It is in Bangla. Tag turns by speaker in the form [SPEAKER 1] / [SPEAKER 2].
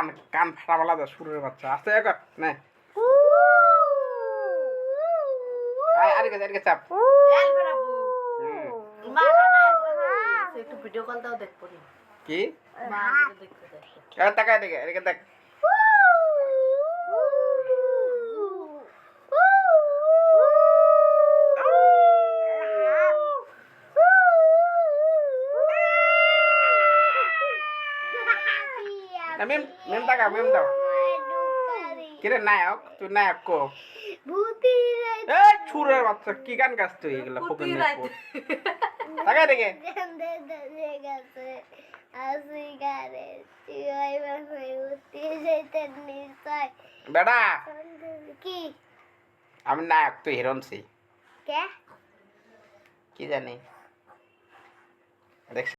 [SPEAKER 1] কান কান ফাটাবালা দা সুরের বাচ্চা আস্তে কর নে আরে চাপ
[SPEAKER 2] একটু ভিডিও কল দাও দেখবো
[SPEAKER 1] কি
[SPEAKER 2] দেখতে
[SPEAKER 1] তাকায় দেখে এদিকে দেখ মেম মেম টাকা মেম দাও কিরে নায়ক তুই নায়ক কো এই ছুরের বাচ্চা কি গান গাছ তুই এগুলো ফকির টাকা দেখে বেটা
[SPEAKER 3] কি
[SPEAKER 1] আমি নায়ক তুই হিরণসি
[SPEAKER 3] কে
[SPEAKER 1] কি জানি দেখ